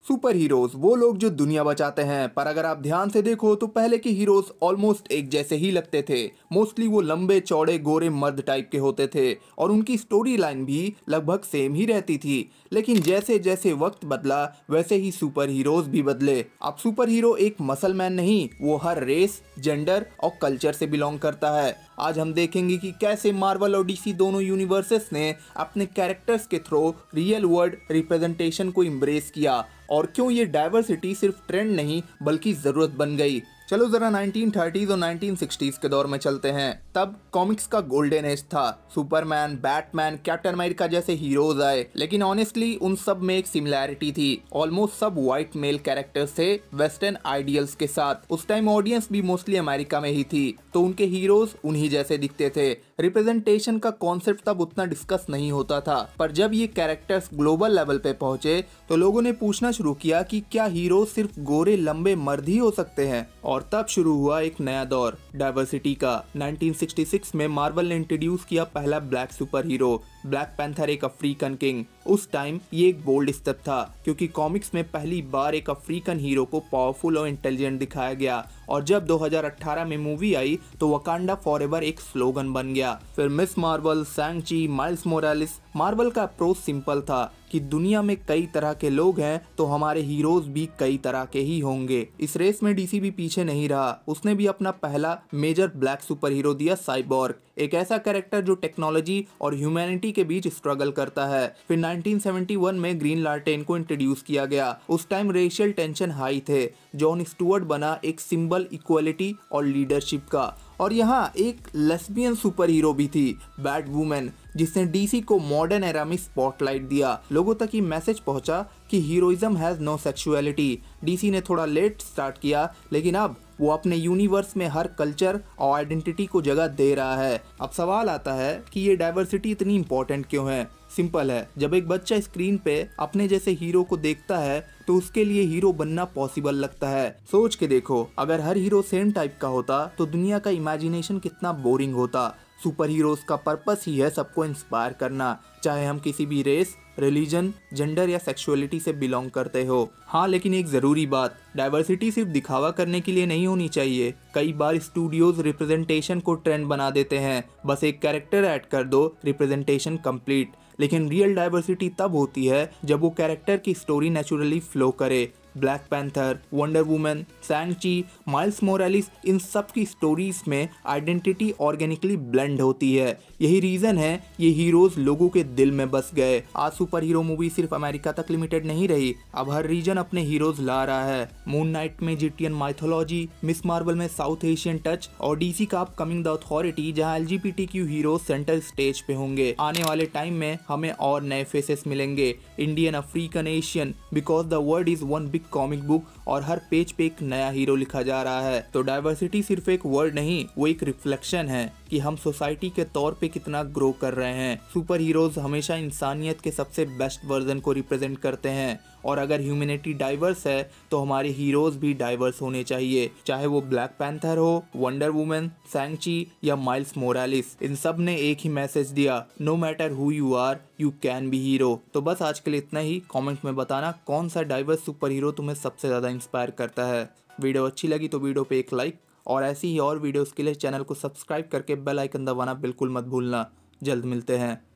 Super heroes वो लोग जो दुनिया बचाते हैं, पर अगर आप ध्यान से देखो तो पहले के हीरोज ऑलमोस्ट एक जैसे ही लगते थे। मोस्टली वो लंबे चौड़े गोरे मर्द टाइप के होते थे और उनकी स्टोरी लाइन भी लगभग सेम ही रहती थी। लेकिन जैसे जैसे वक्त बदला वैसे ही सुपर हीरोज भी बदले। अब सुपर हीरो एक मसल मैन नहीं, वो हर रेस, जेंडर और कल्चर से बिलोंग करता है। आज हम देखेंगे कि कैसे मार्वल और डीसी दोनों यूनिवर्सेस ने अपने कैरेक्टर्स के थ्रू रियल वर्ल्ड रिप्रेजेंटेशन को इम्ब्रेस किया और क्यों ये डाइवर्सिटी सिर्फ ट्रेंड नहीं बल्कि जरूरत बन गई। चलो जरा 1930s और 1960s के दौर में चलते हैं। तब कॉमिक्स का गोल्डन एज था। सुपरमैन, बैटमैन, कैप्टन अमेरिका जैसे हीरोज आए, लेकिन ऑनेस्टली उन सब में एक सिमिलैरिटी थी। ऑलमोस्ट सब व्हाइट मेल कैरेक्टर्स थे वेस्टर्न आइडियल्स के साथ। उस टाइम ऑडियंस भी मोस्टली अमेरिका में ही थी, तो उनके हीरोज उन्हीं जैसे दिखते थे। रिप्रेजेंटेशन का कॉन्सेप्ट तब उतना डिस्कस नहीं होता था, पर जब ये कैरेक्टर्स ग्लोबल लेवल पे पहुंचे तो लोगों ने पूछना शुरू किया कि क्या हीरो सिर्फ गोरे लंबे मर्द ही हो सकते हैं। और तब शुरू हुआ एक नया दौर डाइवर्सिटी का। 1966 में मार्वल ने इंट्रोड्यूस किया पहला black super hero, black panther, एक अफ्रीकन किंग। उस टाइम ये एक बोल्ड स्टेप था, क्योंकि कॉमिक्स में पहली बार एक अफ्रीकन हीरो को पावरफुल और इंटेलिजेंट दिखाया गया। और जब 2018 में मूवी आई तो वकांडा फॉरएवर एक स्लोगन बन गया। फिर Ms Marvel, Shang Chi, Miles Morales. Marvel का अप्रोच सिंपल था कि दुनिया में कई तरह के लोग हैं तो हमारे हीरोज भी कई तरह के ही होंगे। इस रेस में डीसी भी पीछे नहीं रहा। उसने भी अपना पहला मेजर ब्लैक सुपर हीरो दिया, साइबॉर्ग, एक ऐसा कैरेक्टर जो टेक्नोलॉजी और ह्यूमैनिटी के बीच स्ट्रगल करता है। फिर 1971 में ग्रीन लैंटर्न को इंट्रोड्यूस किया गया। उस टाइम रेशियल टेंशन हाई थे। जॉन स्टुअर्ट बना एक सिंबल इक्वालिटी और लीडरशिप का। और यहाँ एक लेस्बियन सुपर हीरो भी थी, बैट वुमेन, जिसने डीसी को मॉडर्न एरा में स्पॉटलाइट दिया। लोगों तक ये मैसेज पहुंचा कि heroism has no sexuality. DC ने थोड़ा लेट स्टार्ट किया, लेकिन अब वो अपने यूनिवर्स में हर कल्चर और आइडेंटिटी को जगह दे रहा है। अब सवाल आता है कि ये डाइवर्सिटी इतनी इंपॉर्टेंट क्यों है। सिंपल है, जब एक बच्चा स्क्रीन पे अपने जैसे हीरो को देखता है तो उसके लिए हीरो बनना पॉसिबल लगता है। सोच के देखो, अगर हर हीरो सेम टाइप का होता तो दुनिया का इमेजिनेशन कितना बोरिंग होता। सुपर हीरोज का पर्पस ही है सबको इंस्पायर करना, चाहे हम किसी भी रेस, रिलीजन, जेंडर या सेक्सुअलिटी से बिलोंग करते हो। हाँ, लेकिन एक ज़रूरी बात, डाइवर्सिटी सिर्फ दिखावा करने के लिए नहीं होनी चाहिए। कई बार स्टूडियोज रिप्रेजेंटेशन को ट्रेंड बना देते हैं, बस एक कैरेक्टर ऐड कर दो, रिप्रेजेंटेशन कंप्लीट। लेकिन रियल डाइवर्सिटी तब होती है जब वो कैरेक्टर की स्टोरी नेचुरली फ्लो करे। Black Panther, Wonder Woman, Shang Chi, Miles Morales, इन सब की स्टोरीज में आइडेंटिटी ऑर्गेनिकली ब्लेंड होती है। यही रीजन है ये हीरोज लोगों के दिल में बस गए। आज सुपर हीरो मूवी सिर्फ अमेरिका तक लिमिटेड नहीं रही, अब हर रीजन अपने हीरोज ला रहा है। मून नाइट में जिटियन माइथोलॉजी, मिस मार्वल में साउथ एशियन टच और डीसी का अपकमिंग द अथॉरिटी, जहां LGBTQ हीरोज सेंटर स्टेज पे होंगे। आने वाले टाइम में हमें और नए फेसेस मिलेंगे, Indian, African, Asian, because the world is one big comic book और हर पेज पे एक नया हीरो लिखा जा रहा है। तो डाइवर्सिटी सिर्फ एक वर्ड नहीं, वो एक रिफ्लेक्शन है कि हम सोसाइटी के तौर पे कितना ग्रो कर रहे हैं। सुपर हीरोज हमेशा इंसानियत के सबसे बेस्ट वर्जन को रिप्रेजेंट करते हैं, और अगर ह्यूमैनिटी डाइवर्स है तो हमारे हीरोज भी डाइवर्स होने चाहिए, चाहे वो ब्लैक पैंथर हो, वंडर वुमन, सांग-ची या माइल्स मोरालिस। इन सब ने एक ही मैसेज दिया, no matter who you are, you can be hero. तो बस आज के लिए इतना ही। कमेंट में बताना कौन सा डाइवर्स सुपर हीरो तुम्हें सबसे ज़्यादा इंस्पायर करता है। वीडियो अच्छी लगी तो वीडियो पे एक लाइक, और ऐसी ही और वीडियोस के लिए चैनल को सब्सक्राइब करके बेल आइकन दबाना बिल्कुल मत भूलना। जल्द मिलते हैं।